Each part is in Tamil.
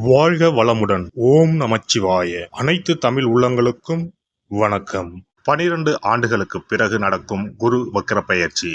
வாழ்க வளமுடன். ஓம் நமச்சிவாய. அனைத்து தமிழ் உள்ளங்களுக்கும் வணக்கம். 12 ஆண்டுகளுக்கு பிறகு நடக்கும் குரு வக்ர பெயர்ச்சி.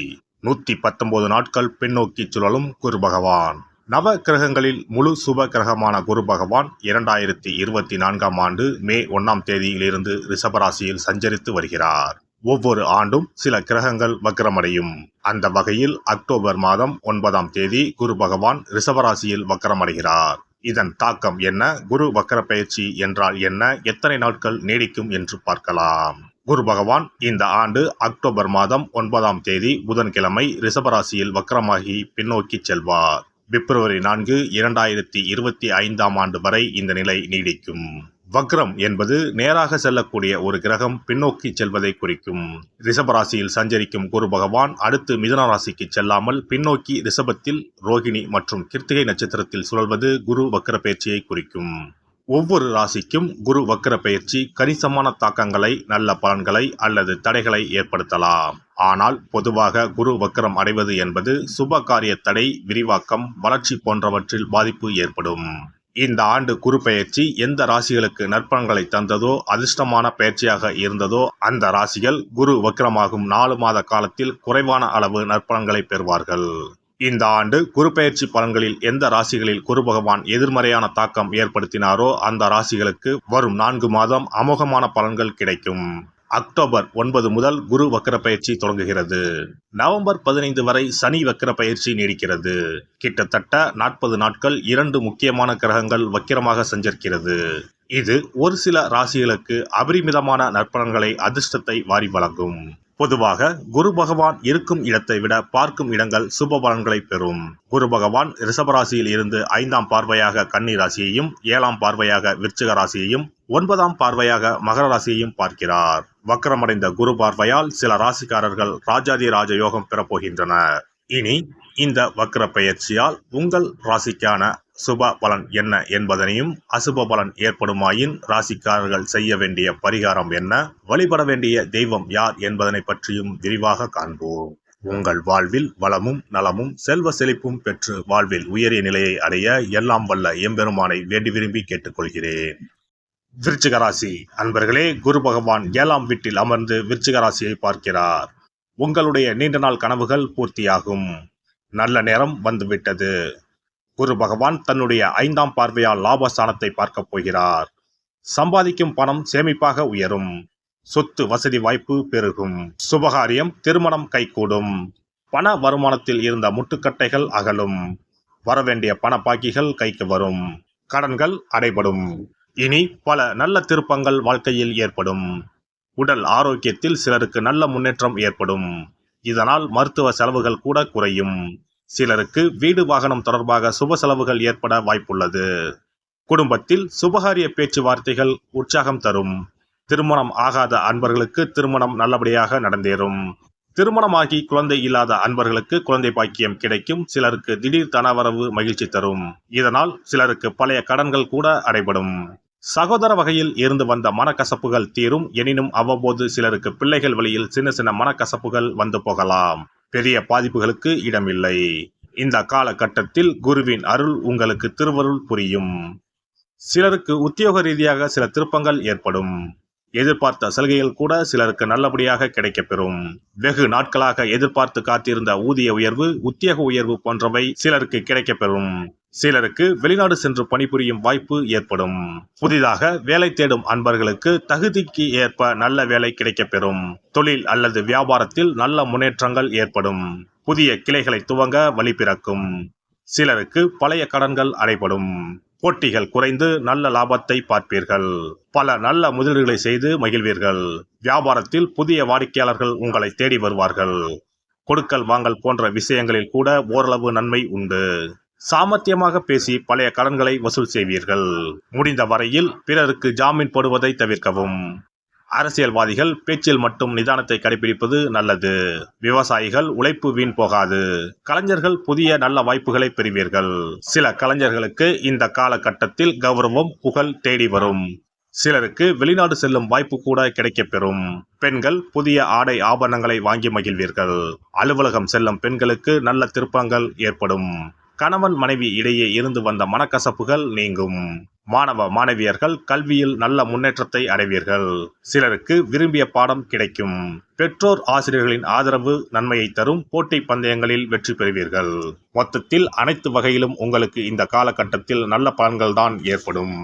119 நாட்கள் பின்னோக்கி சுழலும் குரு பகவான். நவ கிரகங்களில் முழு சுப கிரகமான குரு பகவான் 2024ஆம் ஆண்டு மே 1ஆம் தேதியிலிருந்து ரிஷபராசியில் சஞ்சரித்து வருகிறார். ஒவ்வொரு ஆண்டும் சில கிரகங்கள் வக்ரமடையும். அந்த வகையில் அக்டோபர் மாதம் 9ஆம் தேதி குரு பகவான் ரிஷபராசியில் வக்ரமடைகிறார். இதன் தாக்கம் என்ன? குரு வக்ர பயிற்சி என்றால் என்ன? எத்தனை நாட்கள் நீடிக்கும் என்று பார்க்கலாம். குரு பகவான் இந்த ஆண்டு அக்டோபர் மாதம் 9ஆம் தேதி புதன்கிழமை ரிஷபராசியில் வக்ரமாகி பின்னோக்கி செல்வார். பிப்ரவரி 4, 2025ஆம் ஆண்டு வரை இந்த நிலை நீடிக்கும். வக்ரம் என்பது நேராக செல்லக்கூடிய ஒரு கிரகம் பின்னோக்கி செல்வதை குறிக்கும். ரிஷபராசியில் சஞ்சரிக்கும் குரு பகவான் அடுத்து மிதுன ராசிக்கு செல்லாமல் பின்னோக்கி ரிஷபத்தில் ரோகிணி மற்றும் கிருத்திகை நட்சத்திரத்தில் சுழல்வது குரு வக்ர பயிற்சியை குறிக்கும். ஒவ்வொரு ராசிக்கும் குரு வக்ர பயிற்சி கணிசமான தாக்கங்களை, நல்ல பலன்களை அல்லது தடைகளை ஏற்படுத்தலாம். ஆனால் பொதுவாக குரு வக்ரம் அடைவது என்பது சுப காரிய தடை, விரிவாக்கம், வளர்ச்சி போன்றவற்றில் பாதிப்பு ஏற்படும். இந்த ஆண்டு குரு பெயர்ச்சி எந்த ராசிகளுக்கு நற்பலன்களை தந்ததோ, அதிர்ஷ்டமான பெயர்ச்சியாக இருந்ததோ அந்த ராசிகள் குரு வக்ரமாகும் 4 மாத காலத்தில் குறைவான அளவு நற்பலன்களை பெறுவார்கள். இந்த ஆண்டு குரு பெயர்ச்சி பலன்களில் எந்த ராசிகளில் குரு பகவான் எதிர்மறையான தாக்கம் ஏற்படுத்தினாரோ அந்த ராசிகளுக்கு வரும் 4 மாதம் அமோகமான பலன்கள் கிடைக்கும். அக்டோபர் 9 முதல் குரு வக்ர பயிற்சி தொடங்குகிறது. நவம்பர் 15 வரை சனி வக்ர பயிற்சி நீடிக்கிறது. கிட்டத்தட்ட 40 நாட்கள் 2 முக்கியமான கிரகங்கள் வக்கிரமாக சஞ்சரிக்கிறது. இது ஒரு சில ராசிகளுக்கு அபரிமிதமான நற்பலன்களை, அதிர்ஷ்டத்தை வாரி வழங்கும். பொதுவாக குரு பகவான் இருக்கும் இடத்தை விட பார்க்கும் இடங்கள் சுப பலன்களை பெறும். குரு பகவான் ரிஷபராசியில் இருந்து 5ஆம் பார்வையாக கன்னி ராசியையும், 7ஆம் பார்வையாக விருச்சிக ராசியையும், 9ஆம் பார்வையாக மகர ராசியையும் பார்க்கிறார். வக்ரமடைந்த குரு பார்வையால் சில ராசிக்காரர்கள் ராஜாதி ராஜ யோகம் பெறப்போகின்றனர். இனி இந்த வக்ர பெயர்ச்சியால் உங்கள் ராசிக்கான சுப பலன் என்ன என்பதனையும், அசுப பலன் ஏற்படுமாயின் ராசிக்காரர்கள் செய்ய வேண்டிய பரிகாரம் என்ன, வழிபட வேண்டிய தெய்வம் யார் என்பதனை பற்றியும் விரிவாக காண்போம். உங்கள் வாழ்வில் வளமும் நலமும் செல்வ செழிப்பும் பெற்று வாழ்வில் உயரிய நிலையை அடைய எல்லாம் வல்ல எம்பெருமானை வேண்டி விரும்பி கேட்டுக்கொள்கிறேன். விருச்சிக ராசி அன்பர்களே, குரு பகவான் 7ஆம் வீட்டில் அமர்ந்து விருச்சிக ராசியை பார்க்கிறார். உங்களுடைய நீண்ட நாள் கனவுகள் பூர்த்தியாகும். நல்ல நேரம் வந்துவிட்டது. குரு பகவான் தன்னுடைய 5ஆம் பார்வையால் லாபஸ்தானத்தை பார்க்க போகிறார். சம்பாதிக்கும் பணம் சேமிப்பாக உயரும். சொத்து வசதி வாய்ப்பு பெருகும். சுபகாரியம், திருமணம் கைகூடும். பண வருமானத்தில் இருந்த முட்டுக்கட்டைகள் அகலும். வரவேண்டிய பண பாக்கிகள் கைக்கு வரும். கடன்கள் அடைபடும். இனி பல நல்ல திருப்பங்கள் வாழ்க்கையில் ஏற்படும். உடல் ஆரோக்கியத்தில் சிலருக்கு நல்ல முன்னேற்றம் ஏற்படும். இதனால் மருத்துவ செலவுகள் கூட குறையும். சிலருக்கு வீடு வாகனம் தொடர்பாக சுப செலவுகள் ஏற்பட வாய்ப்புள்ளது. குடும்பத்தில் சுபகாரிய பேச்சுவார்த்தைகள் உற்சாகம் தரும். திருமணம் ஆகாத அன்பர்களுக்கு திருமணம் நல்லபடியாக நடந்தேறும். திருமணமாகி குழந்தை இல்லாத அன்பர்களுக்கு குழந்தை பாக்கியம் கிடைக்கும். சிலருக்கு திடீர் தனவரவு மகிழ்ச்சி தரும். இதனால் சிலருக்கு பழைய கடன்கள் கூட அடைபடும். சகோதர வகையில் இருந்து வந்த மனக்கசப்புகள் தீரும். எனினும் அவ்வப்போது சிலருக்கு பிள்ளைகள் வழியில் சின்ன சின்ன மனக்கசப்புகள் வந்து போகலாம். பெரிய பாதிப்புகளுக்கு இடமில்லை. இந்த காலகட்டத்தில் குருவின் அருள் உங்களுக்கு திருவருள் புரியும். சிலருக்கு உத்தியோக ரீதியாக சில திருப்பங்கள் ஏற்படும். எதிர்பார்த்த சலுகைகள் கூட சிலருக்கு நல்லபடியாக கிடைக்கப்பெறும். வெகு நாட்களாக எதிர்பார்த்து காத்திருந்த ஊதிய உயர்வு, உத்தியோக உயர்வு போன்றவை சிலருக்கு கிடைக்கப்பெறும். சிலருக்கு வெளிநாடு சென்று பணிபுரியும் வாய்ப்பு ஏற்படும். புதிதாக வேலை தேடும் அன்பர்களுக்கு தகுதிக்கு ஏற்ப நல்ல வேலை கிடைக்கப்பெறும். தொழில் அல்லது வியாபாரத்தில் நல்ல முன்னேற்றங்கள் ஏற்படும். புதிய கிளைகளை துவங்க வழி பிறக்கும். சிலருக்கு பழைய கடன்கள் அடைபடும். போட்டிகள் குறைந்து நல்ல லாபத்தை பார்ப்பீர்கள். பல நல்ல முதலீடுகளை செய்து மகிழ்வீர்கள். வியாபாரத்தில் புதிய வாடிக்கையாளர்கள் உங்களை தேடி வருவார்கள். கொடுக்கல் வாங்கல் போன்ற விஷயங்களில் கூட ஓரளவு நன்மை உண்டு. சாமர்த்தியமாக பேசி பழைய கடன்களை வசூல் செய்வீர்கள். முடிந்த வரையில் பிறருக்கு ஜாமீன் போடுவதை தவிர்க்கவும். அரசியல்வாதிகள் பேச்சில் மட்டும் நிதானத்தை கடைபிடிப்பது நல்லது. விவசாயிகள் உழைப்பு வீண் போகாது. கலைஞர்கள் புதிய நல்ல வாய்ப்புகளை பெறுவீர்கள். சில கலைஞர்களுக்கு இந்த காலகட்டத்தில் கௌரவம், புகழ் தேடி வரும். சிலருக்கு வெளிநாடு செல்லும் வாய்ப்பு கூட கிடைக்கப்பெறும். பெண்கள் புதிய ஆடை ஆபரணங்களை வாங்கி மகிழ்வீர்கள். அலுவலகம் செல்லும் பெண்களுக்கு நல்ல திருப்பங்கள் ஏற்படும். கணவன் மனைவி இடையே இருந்து வந்த மனக்கசப்புகள் நீங்கும். மாணவ மாணவியர்கள் கல்வியில் நல்ல முன்னேற்றத்தை அடைவீர்கள். சிலருக்கு விரும்பிய பாடம் கிடைக்கும். பெற்றோர் ஆசிரியர்களின் ஆதரவு நன்மையை தரும். போட்டி பந்தயங்களில் வெற்றி பெறுவீர்கள். மொத்தத்தில் அனைத்து வகையிலும் உங்களுக்கு இந்த காலகட்டத்தில் நல்ல பலன்கள் தான் ஏற்படும்.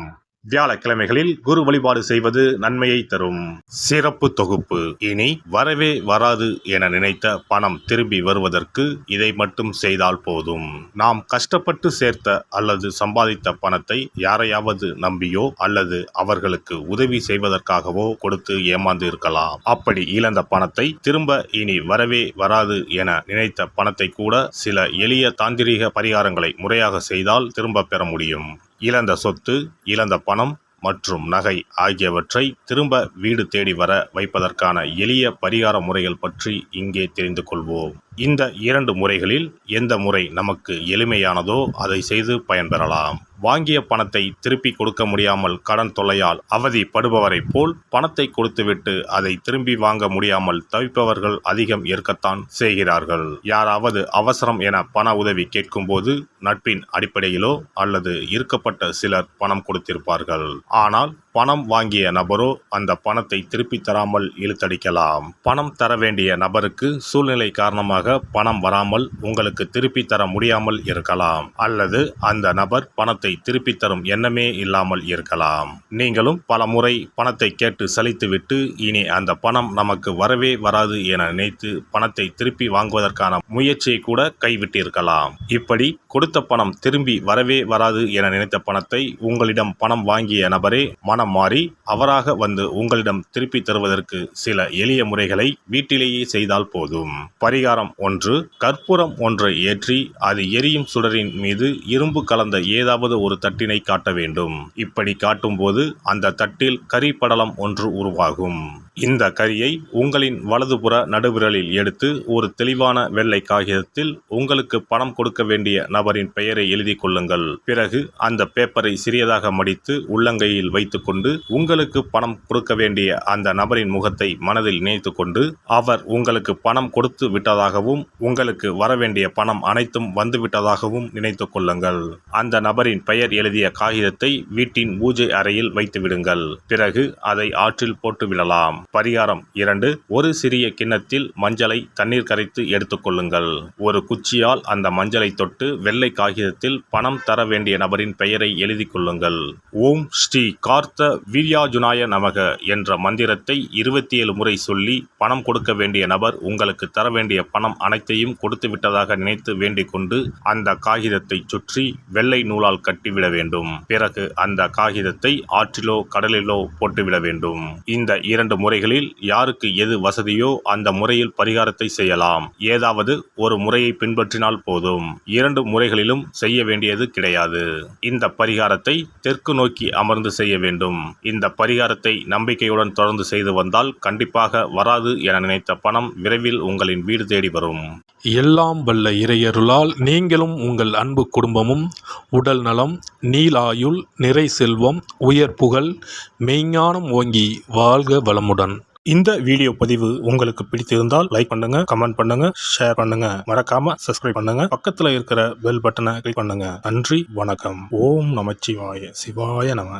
வியாழக்கிழமைகளில் குரு வழிபாடு செய்வது நன்மையை தரும். சிறப்பு தொகுப்பு. இனி வரவே வராது என நினைத்த பணம் திரும்பி வருவதற்கு இதை மட்டும் செய்தால் போதும். நாம் கஷ்டப்பட்டு சேர்த்த அல்லது சம்பாதித்த பணத்தை யாரையாவது நம்பியோ அல்லது அவர்களுக்கு உதவி செய்வதற்காகவோ கொடுத்து ஏமாந்து இருக்கலாம். அப்படி இழந்த பணத்தை திரும்ப இனி வரவே வராது என நினைத்த பணத்தை கூட சில எளிய தாந்திரீக பரிகாரங்களை முறையாக செய்தால் திரும்ப பெற முடியும். இழந்த சொத்து, இழந்த பணம் மற்றும் நகை ஆகியவற்றை திரும்ப வீடு தேடி வர வைப்பதற்கான எளிய பரிகார முறைகள் பற்றி இங்கே தெரிந்து கொள்வோம். இந்த 2 முறைகளில் எந்த முறை நமக்கு எளிமையானதோ அதை செய்து பயன்பெறலாம். வாங்கிய பணத்தை திருப்பி கொடுக்க முடியாமல் கடன் தொல்லையால் அவதிப்படுபவரை போல் பணத்தை கொடுத்துவிட்டு அதை திரும்பி வாங்க முடியாமல் தவிப்பவர்கள் அதிகம் இருக்கத்தான் செய்கிறார்கள். யாராவது அவசரம் என பண உதவி கேட்கும்போது நட்பின் அடிப்படையிலோ அல்லது இருக்கப்பட்ட சிலர் பணம் கொடுத்திருப்பார்கள். ஆனால் பணம் வாங்கிய நபரோ அந்த பணத்தை திருப்பி தராமல் இழுத்தடிக்கலாம். பணம் தர வேண்டிய நபருக்கு சூழ்நிலை காரணமாக பணம் வராமல் உங்களுக்கு திருப்பி தர முடியாமல் இருக்கலாம். அல்லது அந்த நபர் பணத்தை திருப்பி தரும் எண்ணமே இல்லாமல் இருக்கலாம். நீங்களும் பல முறை பணத்தை கேட்டு சலித்துவிட்டு இனி அந்த பணம் நமக்கு வரவே வராது என நினைத்து பணத்தை திருப்பி வாங்குவதற்கான முயற்சியை கூட கைவிட்டிருக்கலாம். இப்படி கொடுத்த பணம் திரும்பி வரவே வராது என நினைத்த பணத்தை உங்களிடம் பணம் வாங்கிய நபரே மனம் மாறி அவராக வந்து உங்களிடம் திருப்பி தருவதற்கு சில எளிய முறைகளை வீட்டிலேயே செய்தால் போதும். பரிகாரம் 1. கற்பூரம் ஒன்றை ஏற்றி அது எரியும் சுடரின் மீது இரும்பு கலந்த ஏதாவது ஒரு தட்டினை காட்ட வேண்டும். இப்படி காட்டும்போது அந்த தட்டில் கரி படலம் ஒன்று உருவாகும். இந்த கரியை உங்களின் வலதுபுற நடுவிரலில் எடுத்து ஒரு தெளிவான வெள்ளை காகிதத்தில் உங்களுக்கு பணம் கொடுக்க வேண்டிய நபரின் பெயரை எழுதி கொள்ளுங்கள். பிறகு அந்த பேப்பரை சிறியதாக மடித்து உள்ளங்கையில் வைத்துக்கொண்டு உங்களுக்கு பணம் கொடுக்க வேண்டிய அந்த நபரின் முகத்தை மனதில் நினைத்து கொண்டு அவர் உங்களுக்கு பணம் கொடுத்து விட்டதாகவும் உங்களுக்கு வரவேண்டிய பணம் அனைத்தும் வந்துவிட்டதாகவும் நினைத்து கொள்ளுங்கள். அந்த நபரின் பெயர் எழுதிய காகிதத்தை வீட்டின் பூஜை அறையில் வைத்து விடுங்கள். பிறகு அதை ஆற்றில் போட்டு விடலாம். பரிகாரம் 2. ஒரு சிறிய கிண்ணத்தில் மஞ்சளை தண்ணீர் கரைத்து எடுத்துக்கொள்ளுங்கள். ஒரு குச்சியால் அந்த மஞ்சளை தொட்டு வெள்ளை காகிதத்தில் பணம் தர வேண்டிய நபரின் பெயரை எழுதி கொள்ளுங்கள். ஓம் ஸ்ரீ கார்த்த வீர்யாஜுனாய நமக என்ற மந்திரத்தை 27 முறை சொல்லி பணம் கொடுக்க வேண்டிய நபர் உங்களுக்கு தர வேண்டிய பணம் அனைத்தையும் கொடுத்து விட்டதாக நினைத்து வேண்டிக் கொண்டு அந்த காகிதத்தை சுற்றி வெள்ளை நூலால் கட்டிவிட வேண்டும். பிறகு அந்த காகிதத்தை ஆற்றிலோ கடலிலோ போட்டுவிட வேண்டும். இந்த 2 முறைகளில் யாருக்கு எது வசதியோ அந்த முறையில் பரிகாரத்தை செய்யலாம். ஏதாவது ஒரு முறையை பின்பற்றினால் போதும். 2 முறைகளிலும் செய்ய வேண்டியது கிடையாது. இந்த பரிகாரத்தை தெற்கு நோக்கி அமர்ந்து செய்ய வேண்டும். இந்த பரிகாரத்தை நம்பிக்கையுடன் தொடர்ந்து செய்து வந்தால் கண்டிப்பாக வராது என நினைத்த பணம் விரைவில் உங்களின் வீடு தேடி வரும். எல்லாம் வல்ல இறையருளால் நீங்களும் உங்கள் அன்பு குடும்பமும் உடல் நலம், நீலாயுள், நிறை செல்வம், உயர் புகழ், மெய்ஞானம் ஓங்கி வாழ்க வளமுடன். இந்த வீடியோ பதிவு உங்களுக்கு பிடித்திருந்தால் லைக் பண்ணுங்க, கமெண்ட் பண்ணுங்க, ஷேர் பண்ணுங்க, மறக்காம சப்ஸ்கிரைப் பண்ணுங்க, பக்கத்துல இருக்கிற பெல் பட்டனை கிளிக் பண்ணுங்க. நன்றி, வணக்கம். ஓம் நமச்சிவாய. சிவாய நம.